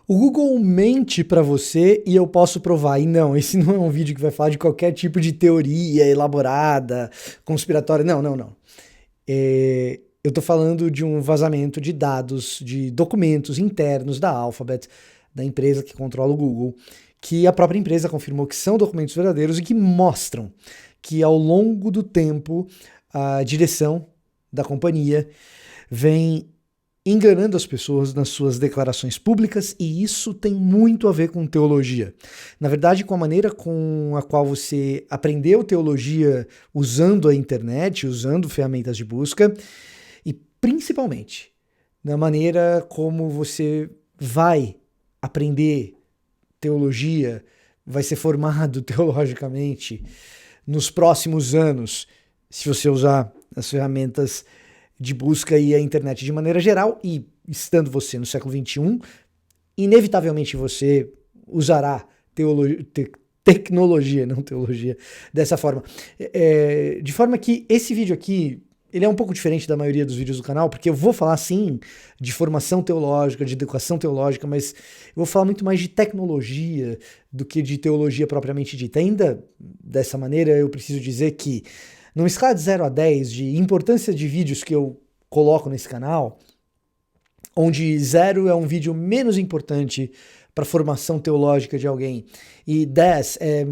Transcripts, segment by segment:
O Google mente para você e eu posso provar. E não, esse não é um vídeo que vai falar de qualquer tipo de teoria elaborada, conspiratória. Não, não, não. Eu tô falando de um vazamento de dados, de documentos internos da Alphabet, da empresa que controla o Google, que a própria empresa confirmou que são documentos verdadeiros e que mostram que ao longo do tempo a direção da companhia vem enganando as pessoas nas suas declarações públicas, e isso tem muito a ver com teologia. Na verdade, com a maneira com a qual você aprendeu teologia usando a internet, usando ferramentas de busca, e principalmente na maneira como você vai aprender teologia, vai ser formado teologicamente nos próximos anos, se você usar as ferramentas de busca e a internet de maneira geral, e estando você no século XXI, inevitavelmente você usará tecnologia, não teologia, dessa forma. De forma que esse vídeo aqui, ele é um pouco diferente da maioria dos vídeos do canal, porque eu vou falar sim de formação teológica, de educação teológica, mas eu vou falar muito mais de tecnologia do que de teologia propriamente dita. Ainda dessa maneira, eu preciso dizer que numa escala de 0 a 10 de importância de vídeos que eu coloco nesse canal, onde 0 é um vídeo menos importante para a formação teológica de alguém e 10 é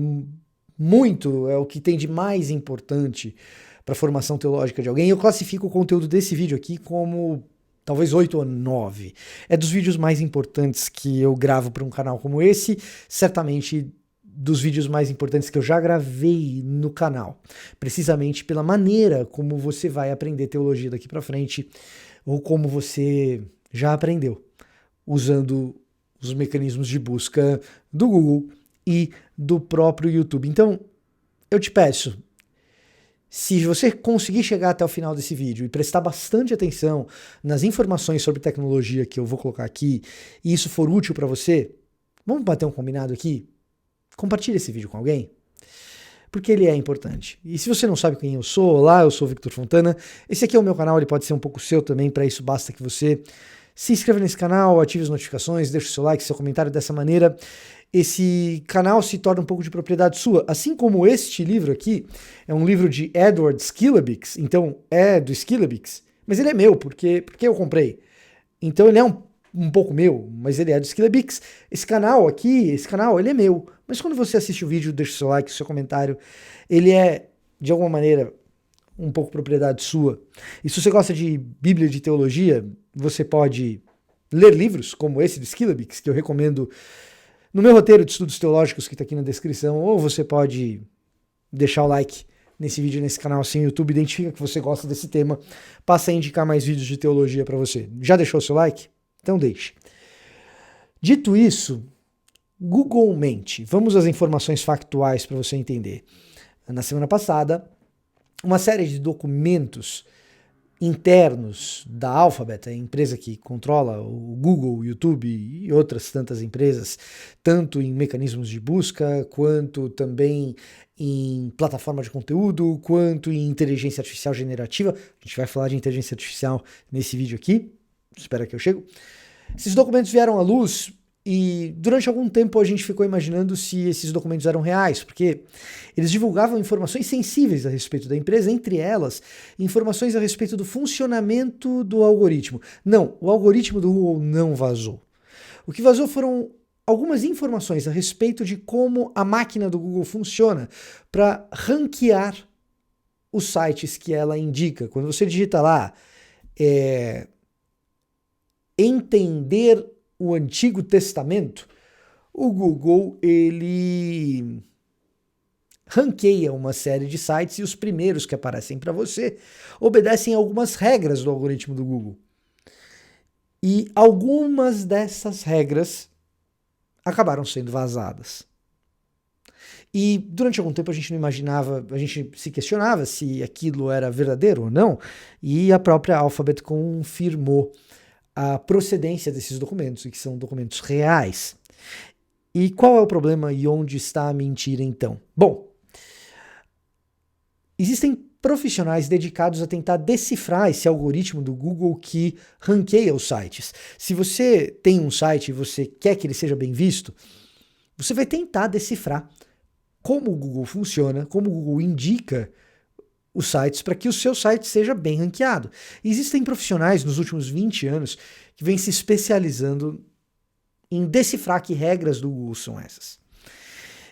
o que tem de mais importante para a formação teológica de alguém, eu classifico o conteúdo desse vídeo aqui como talvez 8 ou 9. É dos vídeos mais importantes que eu gravo para um canal como esse, certamente dos vídeos mais importantes que eu já gravei no canal, precisamente pela maneira como você vai aprender teologia daqui para frente, ou como você já aprendeu, usando os mecanismos de busca do Google e do próprio YouTube. Então, eu te peço, se você conseguir chegar até o final desse vídeo e prestar bastante atenção nas informações sobre tecnologia que eu vou colocar aqui, e isso for útil para você, vamos bater um combinado aqui? Compartilhe esse vídeo com alguém, porque ele é importante. E se você não sabe quem eu sou, olá, eu sou o Victor Fontana. Esse aqui é o meu canal, ele pode ser um pouco seu também, para isso basta que você se inscreva nesse canal, ative as notificações, deixe o seu like, seu comentário. Dessa maneira, esse canal se torna um pouco de propriedade sua. Assim como este livro aqui, é um livro de Edward Skillabix, então é do Skillabix, mas ele é meu, porque eu comprei. Então ele é um pouco meu, mas ele é do Skillabix. Esse canal aqui, ele é meu. Mas quando você assiste o vídeo, deixa o seu like, o seu comentário, ele é, de alguma maneira, um pouco propriedade sua. E se você gosta de Bíblia, de teologia, você pode ler livros como esse do Skillabix, que eu recomendo no meu roteiro de estudos teológicos que está aqui na descrição, ou você pode deixar o like nesse vídeo, nesse canal, assim, o YouTube identifica que você gosta desse tema, passa a indicar mais vídeos de teologia para você. Já deixou o seu like? Então deixe. Dito isso, Google mente. Vamos às informações factuais para você entender. Na semana passada, uma série de documentos internos da Alphabet, a empresa que controla o Google, o YouTube e outras tantas empresas, tanto em mecanismos de busca, quanto também em plataforma de conteúdo, quanto em inteligência artificial generativa. A gente vai falar de inteligência artificial nesse vídeo aqui, espera que eu chego. Esses documentos vieram à luz e durante algum tempo a gente ficou imaginando se esses documentos eram reais, porque eles divulgavam informações sensíveis a respeito da empresa, entre elas informações a respeito do funcionamento do algoritmo. Não, o algoritmo do Google não vazou. O que vazou foram algumas informações a respeito de como a máquina do Google funciona para ranquear os sites que ela indica. Quando você digita lá, entender o Antigo Testamento, o Google, ele ranqueia uma série de sites e os primeiros que aparecem para você obedecem a algumas regras do algoritmo do Google. E algumas dessas regras acabaram sendo vazadas. E durante algum tempo a gente não imaginava, a gente se questionava se aquilo era verdadeiro ou não, e a própria Alphabet confirmou a procedência desses documentos, e que são documentos reais. E qual é o problema e onde está a mentira então? Bom, existem profissionais dedicados a tentar decifrar esse algoritmo do Google que ranqueia os sites. Se você tem um site e você quer que ele seja bem visto, você vai tentar decifrar como o Google funciona, como o Google indica os sites para que o seu site seja bem ranqueado. E existem profissionais nos últimos 20 anos que vêm se especializando em decifrar que regras do Google são essas.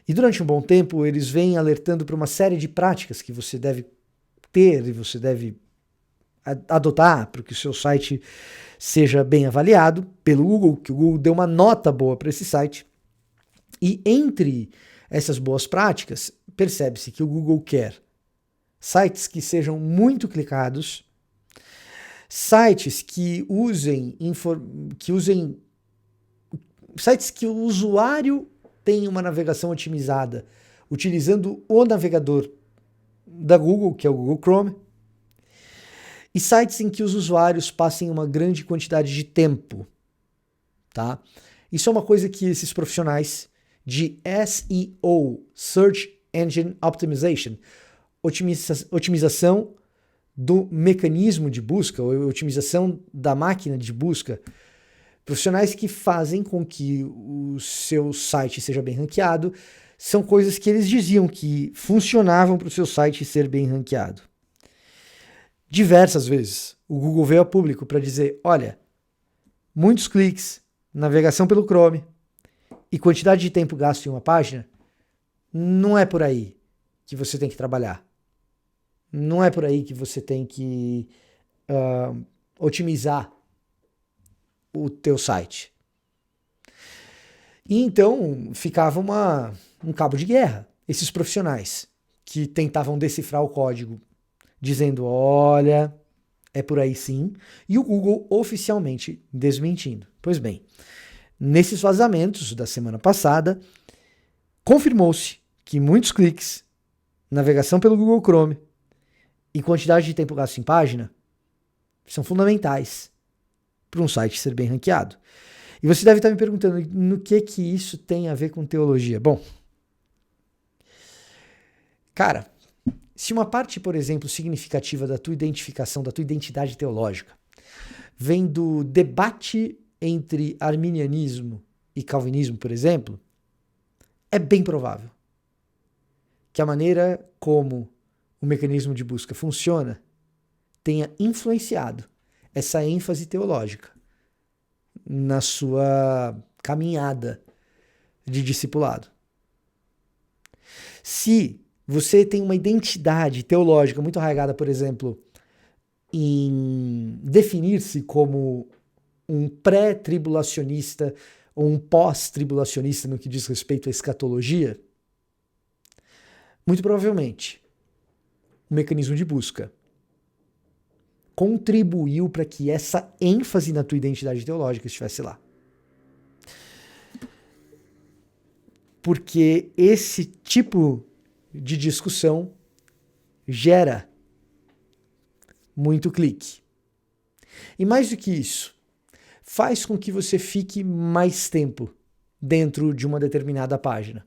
E durante um bom tempo eles vêm alertando para uma série de práticas que você deve ter e você deve adotar para que o seu site seja bem avaliado pelo Google, que o Google dê uma nota boa para esse site. E entre essas boas práticas, percebe-se que o Google quer sites que sejam muito clicados, sites que usem sites que o usuário tem uma navegação otimizada utilizando o navegador da Google, que é o Google Chrome, e sites em que os usuários passem uma grande quantidade de tempo, tá? Isso é uma coisa que esses profissionais de SEO, Search Engine Optimization, otimização do mecanismo de busca, ou otimização da máquina de busca, profissionais que fazem com que o seu site seja bem ranqueado, são coisas que eles diziam que funcionavam para o seu site ser bem ranqueado. Diversas vezes o Google veio a público para dizer, olha, muitos cliques, navegação pelo Chrome e quantidade de tempo gasto em uma página, não é por aí que você tem que trabalhar. Não é por aí que você tem que otimizar o teu site. E então ficava um cabo de guerra. Esses profissionais que tentavam decifrar o código, dizendo, olha, é por aí sim, e o Google oficialmente desmentindo. Pois bem, nesses vazamentos da semana passada, confirmou-se que muitos cliques, navegação pelo Google Chrome e quantidade de tempo gasto em página são fundamentais para um site ser bem ranqueado. E você deve estar me perguntando no que isso tem a ver com teologia. Bom, cara, se uma parte, por exemplo, significativa da tua identificação, da tua identidade teológica, vem do debate entre arminianismo e calvinismo, por exemplo, é bem provável que a maneira como o mecanismo de busca funciona tenha influenciado essa ênfase teológica na sua caminhada de discipulado. Se você tem uma identidade teológica muito arraigada, por exemplo, em definir-se como um pré-tribulacionista ou um pós-tribulacionista no que diz respeito à escatologia, muito provavelmente o mecanismo de busca contribuiu para que essa ênfase na tua identidade teológica estivesse lá. Porque esse tipo de discussão gera muito clique. E mais do que isso, faz com que você fique mais tempo dentro de uma determinada página.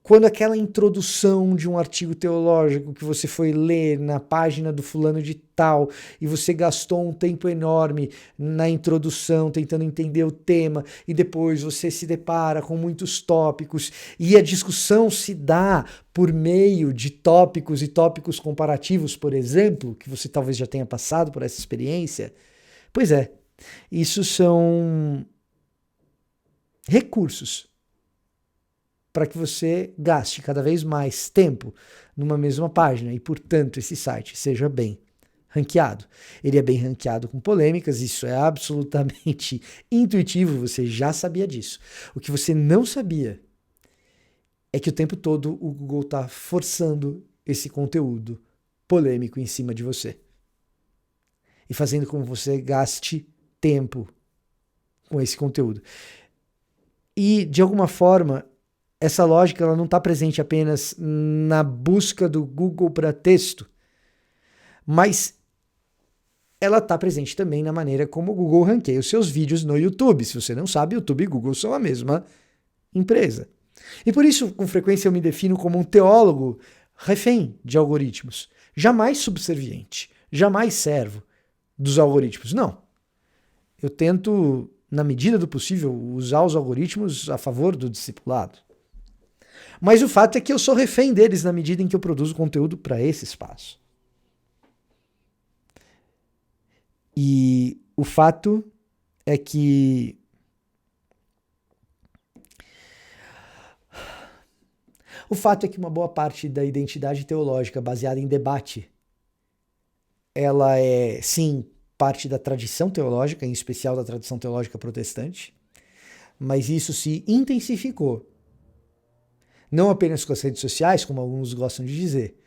Quando aquela introdução de um artigo teológico que você foi ler na página do fulano de tal e você gastou um tempo enorme na introdução tentando entender o tema e depois você se depara com muitos tópicos e a discussão se dá por meio de tópicos e tópicos comparativos, por exemplo, que você talvez já tenha passado por essa experiência. Pois é, isso são recursos para que você gaste cada vez mais tempo numa mesma página e, portanto, esse site seja bem ranqueado. Ele é bem ranqueado com polêmicas, isso é absolutamente intuitivo, você já sabia disso. O que você não sabia é que o tempo todo o Google está forçando esse conteúdo polêmico em cima de você e fazendo com que você gaste tempo com esse conteúdo. E, de alguma forma, essa lógica ela não está presente apenas na busca do Google para texto, mas ela está presente também na maneira como o Google ranqueia os seus vídeos no YouTube. Se você não sabe, YouTube e Google são a mesma empresa. E por isso, com frequência, eu me defino como um teólogo refém de algoritmos, jamais subserviente, jamais servo dos algoritmos. Não. Eu tento, na medida do possível, usar os algoritmos a favor do discipulado. Mas o fato é que eu sou refém deles na medida em que eu produzo conteúdo para esse espaço. E o fato é que uma boa parte da identidade teológica baseada em debate, ela é, sim, parte da tradição teológica, em especial da tradição teológica protestante, mas isso se intensificou. Não apenas com as redes sociais, como alguns gostam de dizer,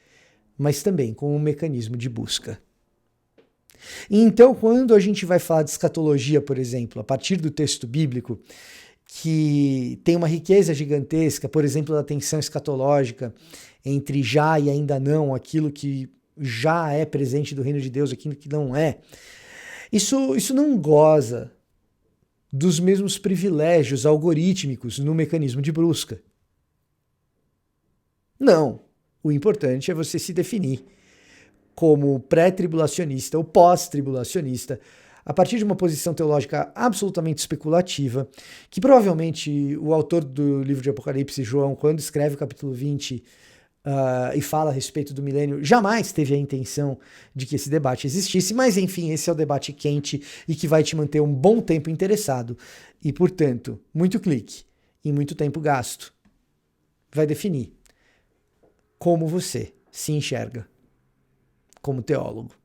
mas também com um mecanismo de busca. E então, quando a gente vai falar de escatologia, por exemplo, a partir do texto bíblico, que tem uma riqueza gigantesca, por exemplo, da tensão escatológica entre já e ainda não, aquilo que já é presente do reino de Deus, aquilo que não é, isso não goza dos mesmos privilégios algorítmicos no mecanismo de busca. Não. O importante é você se definir como pré-tribulacionista ou pós-tribulacionista a partir de uma posição teológica absolutamente especulativa, que provavelmente o autor do livro de Apocalipse, João, quando escreve o capítulo 20 e fala a respeito do milênio, jamais teve a intenção de que esse debate existisse, mas enfim, esse é o debate quente e que vai te manter um bom tempo interessado e, portanto, muito clique e muito tempo gasto vai definir como você se enxerga como teólogo.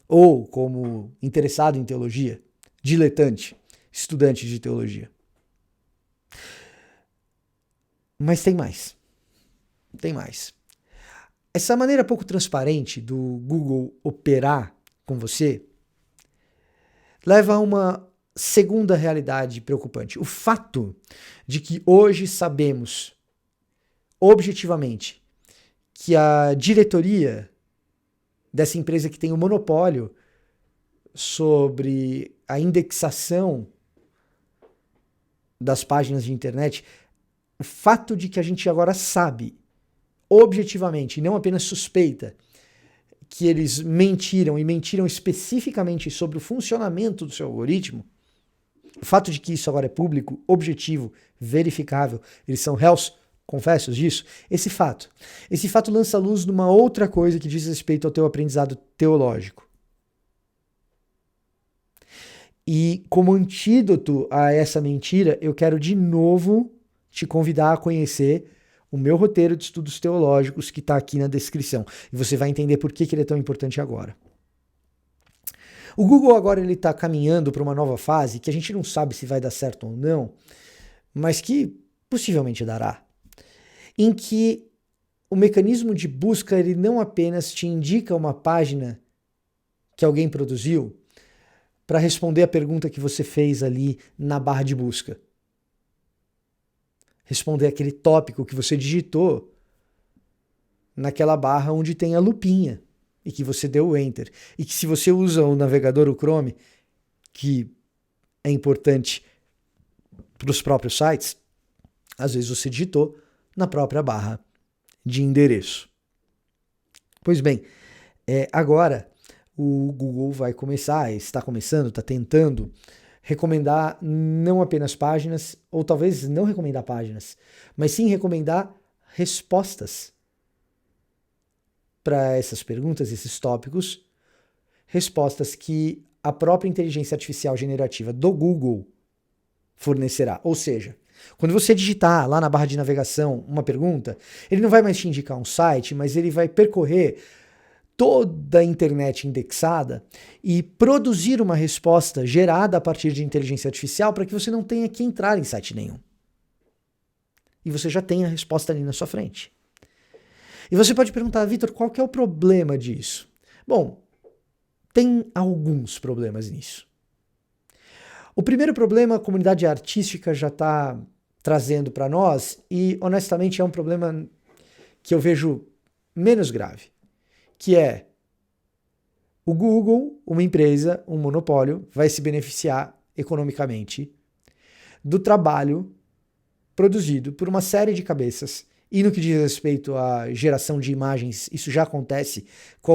Ou como interessado em teologia, diletante, estudante de teologia. Mas tem mais. Tem mais. Essa maneira pouco transparente do Google operar com você leva a uma segunda realidade preocupante. O fato de que hoje sabemos objetivamente que a diretoria dessa empresa que tem o monopólio sobre a indexação das páginas de internet, o fato de que a gente agora sabe objetivamente, e não apenas suspeita, que eles mentiram e mentiram especificamente sobre o funcionamento do seu algoritmo, o fato de que isso agora é público, objetivo, verificável, eles são réus confessos disso, esse fato lança luz numa outra coisa que diz respeito ao teu aprendizado teológico. E como antídoto a essa mentira, eu quero de novo te convidar a conhecer o meu roteiro de estudos teológicos que está aqui na descrição. E você vai entender por que ele é tão importante agora. O Google agora ele está caminhando para uma nova fase que a gente não sabe se vai dar certo ou não, mas que possivelmente dará. Em que o mecanismo de busca ele não apenas te indica uma página que alguém produziu para responder a pergunta que você fez ali na barra de busca. Responder aquele tópico que você digitou naquela barra onde tem a lupinha e que você deu o Enter. E que se você usa o navegador, o Chrome, que é importante para os próprios sites, às vezes você digitou na própria barra de endereço. Pois bem, agora o Google vai começar, está começando, está tentando recomendar não apenas páginas, ou talvez não recomendar páginas, mas sim recomendar respostas para essas perguntas, esses tópicos, respostas que a própria inteligência artificial generativa do Google fornecerá. Ou seja, quando você digitar lá na barra de navegação uma pergunta, ele não vai mais te indicar um site, mas ele vai percorrer toda a internet indexada e produzir uma resposta gerada a partir de inteligência artificial para que você não tenha que entrar em site nenhum. E você já tem a resposta ali na sua frente. E você pode perguntar, Vitor, qual que é o problema disso? Bom, tem alguns problemas nisso. O primeiro problema a comunidade artística já está trazendo para nós, e honestamente é um problema que eu vejo menos grave, que é o Google, uma empresa, um monopólio, vai se beneficiar economicamente do trabalho produzido por uma série de cabeças E no que diz respeito à geração de imagens, isso já acontece com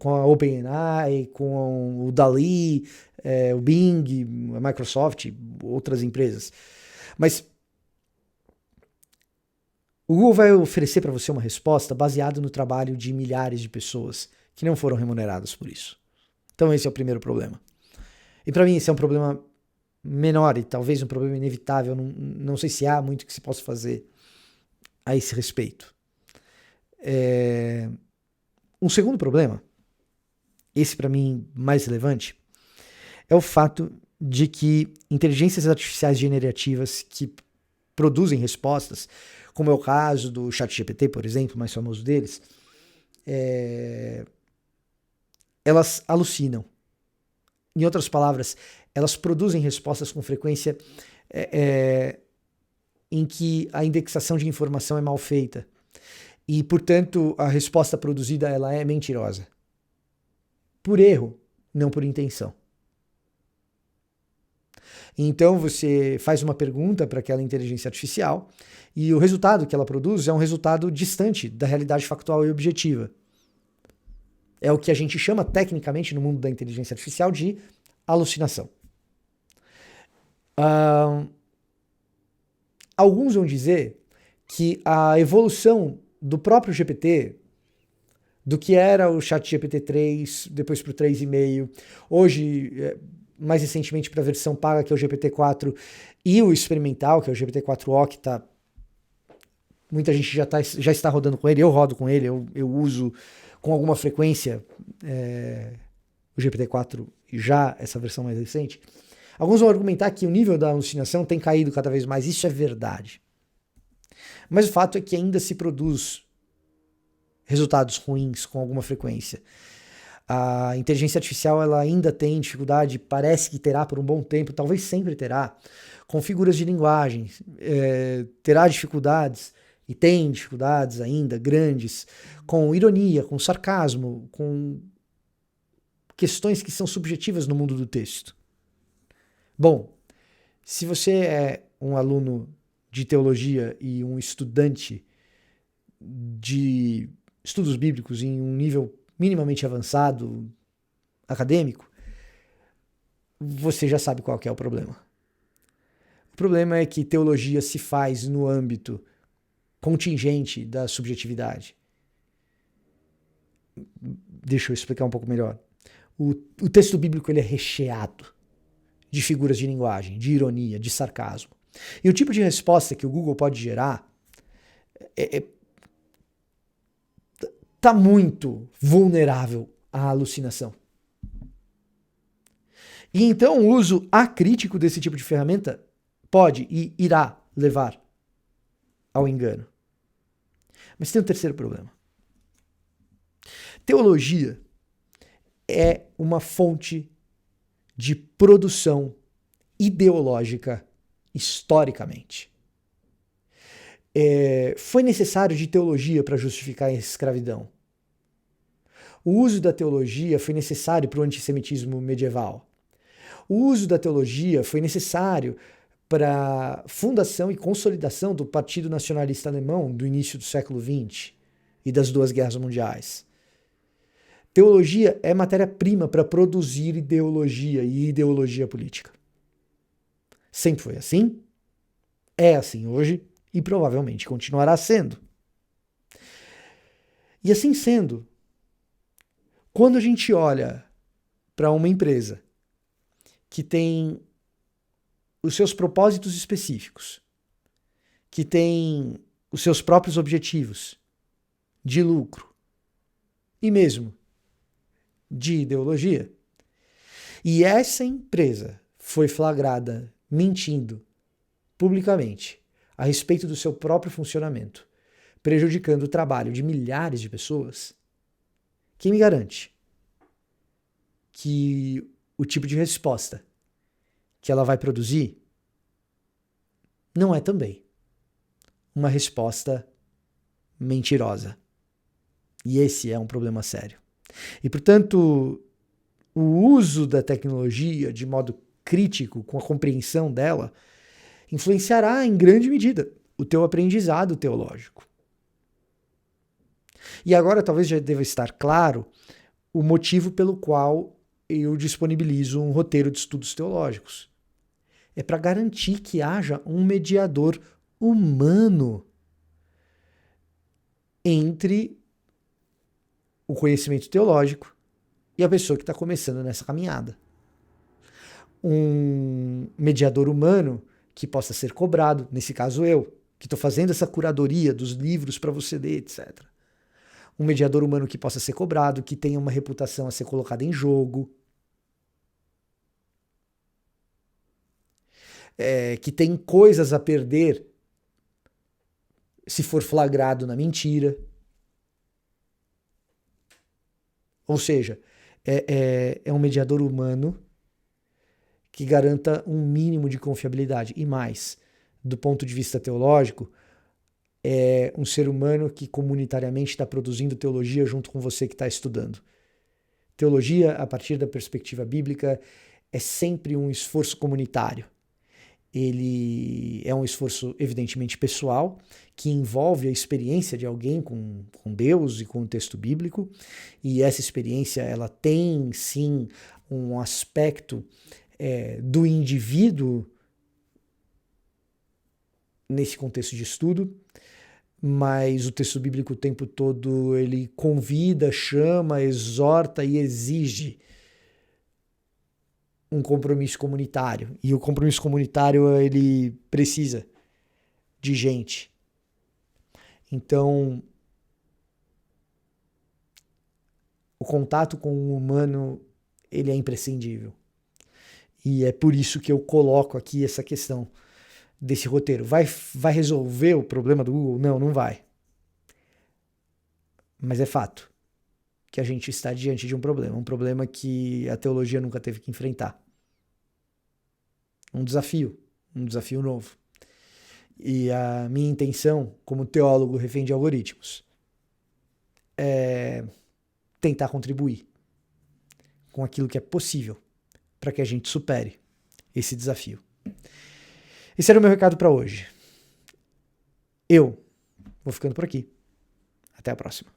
a OpenAI, com o DALL-E, o Bing, a Microsoft, outras empresas. Mas o Google vai oferecer para você uma resposta baseada no trabalho de milhares de pessoas que não foram remuneradas por isso. Então esse é o primeiro problema. E para mim esse é um problema menor e talvez um problema inevitável. Não sei se há muito que se possa fazer a esse respeito. Um segundo problema, esse para mim mais relevante, é o fato de que inteligências artificiais generativas que produzem respostas, como é o caso do ChatGPT, por exemplo, mais famoso deles, elas alucinam. Em outras palavras, elas produzem respostas com frequência em que a indexação de informação é mal feita. E, portanto, a resposta produzida ela é mentirosa. Por erro, não por intenção. Então você faz uma pergunta para aquela inteligência artificial e o resultado que ela produz é um resultado distante da realidade factual e objetiva. É o que a gente chama tecnicamente no mundo da inteligência artificial de alucinação. Alguns vão dizer que a evolução do próprio GPT, do que era o ChatGPT 3, depois para o 3,5, hoje, mais recentemente para a versão paga, que é o GPT-4, e o experimental, que é o GPT-4o, que tá, muita gente já está rodando com ele, eu rodo com ele, eu uso com alguma frequência o GPT-4 já, essa versão mais recente. Alguns vão argumentar que o nível da alucinação tem caído cada vez mais, isso é verdade. Mas o fato é que ainda se produz resultados ruins com alguma frequência. A inteligência artificial ela ainda tem dificuldade, parece que terá por um bom tempo, talvez sempre terá, com figuras de linguagem, terá dificuldades, e tem dificuldades ainda grandes, com ironia, com sarcasmo, com questões que são subjetivas no mundo do texto. Bom, se você é um aluno de teologia e um estudante de estudos bíblicos em um nível minimamente avançado, acadêmico, você já sabe qual que é o problema. O problema é que teologia se faz no âmbito contingente da subjetividade. Deixa eu explicar um pouco melhor. O texto bíblico ele é recheado de figuras de linguagem, de ironia, de sarcasmo. E o tipo de resposta que o Google pode gerar está muito vulnerável à alucinação. E então o uso acrítico desse tipo de ferramenta pode e irá levar ao engano. Mas tem um terceiro problema. Teologia é uma fonte de produção ideológica historicamente. Foi necessário de teologia para justificar a escravidão. O uso da teologia foi necessário para o antissemitismo medieval. O uso da teologia foi necessário para a fundação e consolidação do Partido Nacionalista Alemão do início do século XX e das duas guerras mundiais. Teologia é matéria-prima para produzir ideologia e ideologia política. Sempre foi assim, é assim hoje e provavelmente continuará sendo. E assim sendo, quando a gente olha para uma empresa que tem os seus propósitos específicos, que tem os seus próprios objetivos de lucro e mesmo de ideologia, e essa empresa foi flagrada mentindo publicamente a respeito do seu próprio funcionamento, prejudicando o trabalho de milhares de pessoas, quem me garante que o tipo de resposta que ela vai produzir não é também uma resposta mentirosa? E esse é um problema sério. E, portanto, o uso da tecnologia de modo crítico, com a compreensão dela, influenciará em grande medida o teu aprendizado teológico. E agora talvez já deva estar claro o motivo pelo qual eu disponibilizo um roteiro de estudos teológicos. É para garantir que haja um mediador humano entre o conhecimento teológico e a pessoa que está começando nessa caminhada. Um mediador humano que possa ser cobrado, nesse caso eu, que estou fazendo essa curadoria dos livros para você ler, etc. Um mediador humano que possa ser cobrado, que tenha uma reputação a ser colocada em jogo, que tem coisas a perder se for flagrado na mentira. Ou seja, é um mediador humano que garanta um mínimo de confiabilidade. E mais, do ponto de vista teológico, é um ser humano que comunitariamente está produzindo teologia junto com você que está estudando. Teologia, a partir da perspectiva bíblica, é sempre um esforço comunitário. Ele é um esforço evidentemente pessoal, que envolve a experiência de alguém com Deus e com o texto bíblico, e essa experiência ela tem sim um aspecto do indivíduo nesse contexto de estudo, mas o texto bíblico o tempo todo ele convida, chama, exorta e exige um compromisso comunitário. E o compromisso comunitário ele precisa de gente. Então, o contato com o humano ele é imprescindível. E é por isso que eu coloco aqui essa questão desse roteiro. Vai resolver o problema do Google? Não, não vai. Mas é fato que a gente está diante de um problema que a teologia nunca teve que enfrentar. Um desafio novo. E a minha intenção, como teólogo refém de algoritmos, é tentar contribuir com aquilo que é possível para que a gente supere esse desafio. Esse era o meu recado para hoje. Eu vou ficando por aqui. Até a próxima.